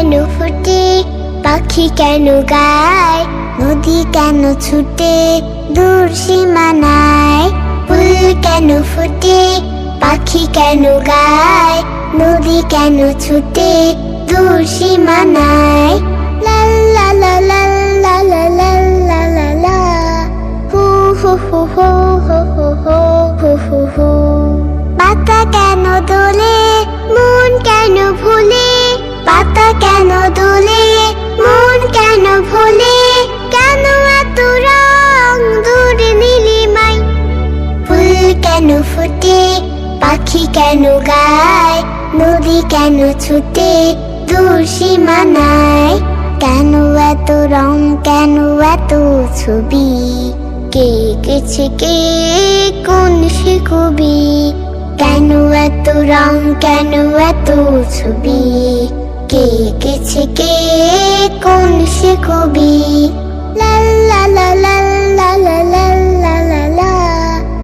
কেন ফোটে, পাখি কেন গায়, নদী কেন ছুটে দূর সীমানায়। ফুল কেন ফোটে, পাখি কেন গায়, নদী কেন ছুটে দূর সীমানায়। লা লা লা লা লা লা লা লা লা লা, হু হু হু হু হু হু হু হু হু। পাতা কেন দোলে, মন কেন ভুলে, পাতা কেন দোলে, মন কেন ভোলে, কেন এত রং দূরে নীলিমায়। ফুল কেন ফোটে, পাখি কেন গায়, নদী কেন ছুটে দূর সীমানায়। কেন এত রং, কেন এত ছবি, কে এঁকেছে কে, কোন সে কবি। কেন এত রং, কেন এত ছবি, কে এঁকেছে কে, কোন সে কবি। লা লা লা লা